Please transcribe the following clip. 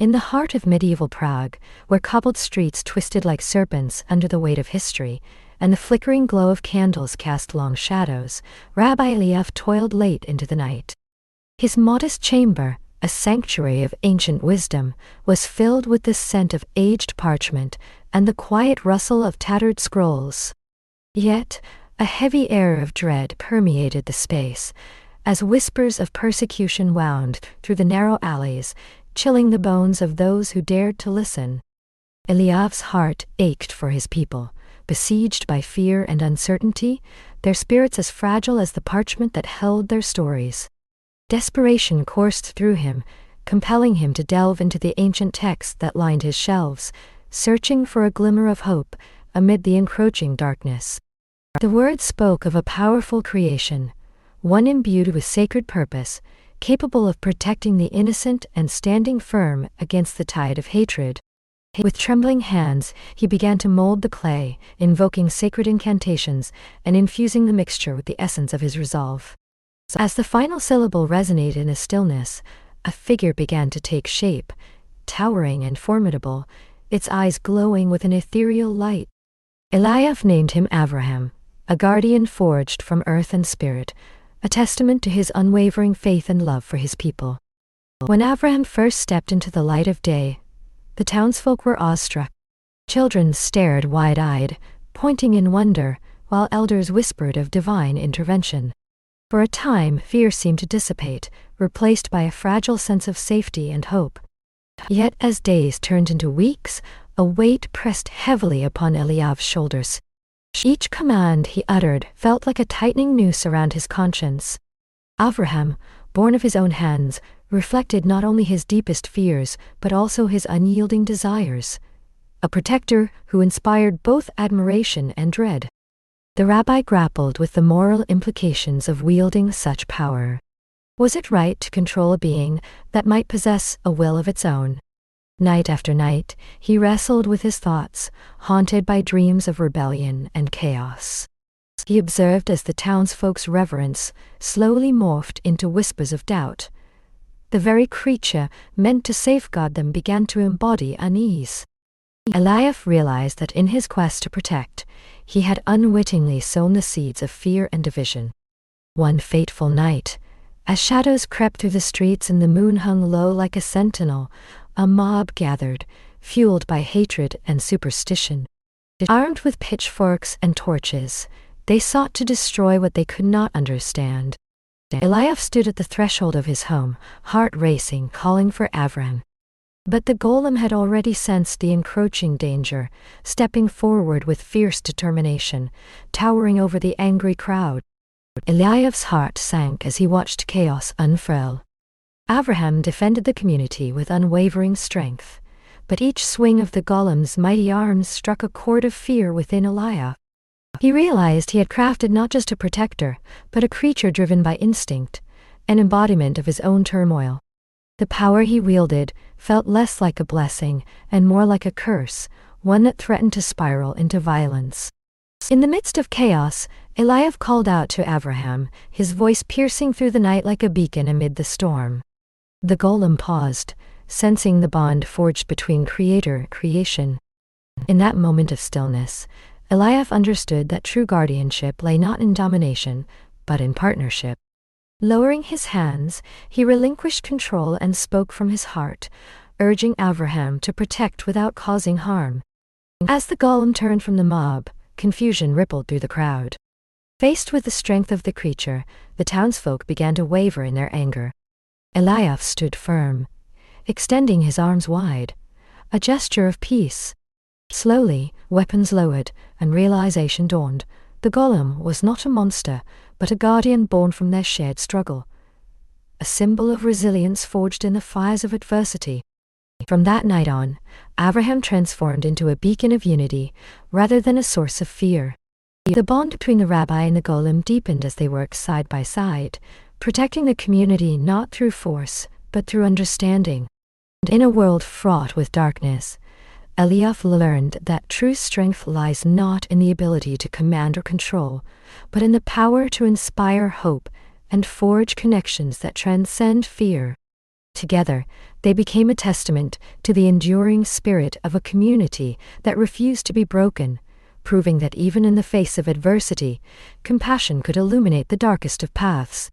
In the heart of medieval Prague, where cobbled streets twisted like serpents under the weight of history, and the flickering glow of candles cast long shadows, Rabbi Eliav toiled late into the night. His modest chamber, a sanctuary of ancient wisdom, was filled with the scent of aged parchment and the quiet rustle of tattered scrolls. Yet, a heavy air of dread permeated the space, as whispers of persecution wound through the narrow alleys, chilling the bones of those who dared to listen. Eliav's heart ached for his people, besieged by fear and uncertainty, their spirits as fragile as the parchment that held their stories. Desperation coursed through him, compelling him to delve into the ancient texts that lined his shelves, searching for a glimmer of hope amid the encroaching darkness. The words spoke of a powerful creation, one imbued with sacred purpose, capable of protecting the innocent and standing firm against the tide of hatred. With trembling hands, he began to mold the clay, invoking sacred incantations and infusing the mixture with the essence of his resolve. As the final syllable resonated in the stillness, a figure began to take shape, towering and formidable, its eyes glowing with an ethereal light. Eliav named him Avraham, a guardian forged from earth and spirit, a testament to his unwavering faith and love for his people. When Avraham first stepped into the light of day, the townsfolk were awestruck. Children stared wide-eyed, pointing in wonder, while elders whispered of divine intervention. For a time, fear seemed to dissipate, replaced by a fragile sense of safety and hope. Yet as days turned into weeks, a weight pressed heavily upon Eliav's shoulders. Each command he uttered felt like a tightening noose around his conscience. Avraham, born of his own hands, reflected not only his deepest fears but also his unyielding desires. A protector who inspired both admiration and dread. The rabbi grappled with the moral implications of wielding such power. Was it right to control a being that might possess a will of its own? Night after night, he wrestled with his thoughts, haunted by dreams of rebellion and chaos. He observed as the townsfolk's reverence slowly morphed into whispers of doubt. The very creature meant to safeguard them began to embody unease. Eliav realized that in his quest to protect, he had unwittingly sown the seeds of fear and division. One fateful night, as shadows crept through the streets and the moon hung low like a sentinel, a mob gathered, fueled by hatred and superstition. Armed with pitchforks and torches, they sought to destroy what they could not understand. Eliav stood at the threshold of his home, heart racing, calling for Avraham. But the golem had already sensed the encroaching danger, stepping forward with fierce determination, towering over the angry crowd. Eliav's heart sank as he watched chaos unfurl. Avraham defended the community with unwavering strength, but each swing of the golem's mighty arms struck a chord of fear within Eliav. He realized he had crafted not just a protector, but a creature driven by instinct, an embodiment of his own turmoil. The power he wielded felt less like a blessing and more like a curse, one that threatened to spiral into violence. In the midst of chaos, Eliav called out to Avraham, his voice piercing through the night like a beacon amid the storm. The golem paused, sensing the bond forged between creator and creation. In that moment of stillness, Eliav understood that true guardianship lay not in domination, but in partnership. Lowering his hands, he relinquished control and spoke from his heart, urging Avraham to protect without causing harm. As the golem turned from the mob, confusion rippled through the crowd. Faced with the strength of the creature, the townsfolk began to waver in their anger. Eliav stood firm, extending his arms wide, a gesture of peace. Slowly, weapons lowered, and realization dawned. The golem was not a monster, but a guardian born from their shared struggle. A symbol of resilience forged in the fires of adversity. From that night on, Avraham transformed into a beacon of unity, rather than a source of fear. The bond between the rabbi and the golem deepened as they worked side by side, protecting the community not through force, but through understanding. In a world fraught with darkness, Eliav learned that true strength lies not in the ability to command or control, but in the power to inspire hope and forge connections that transcend fear. Together, They became a testament to the enduring spirit of a community that refused to be broken, proving that even in the face of adversity, compassion could illuminate the darkest of paths.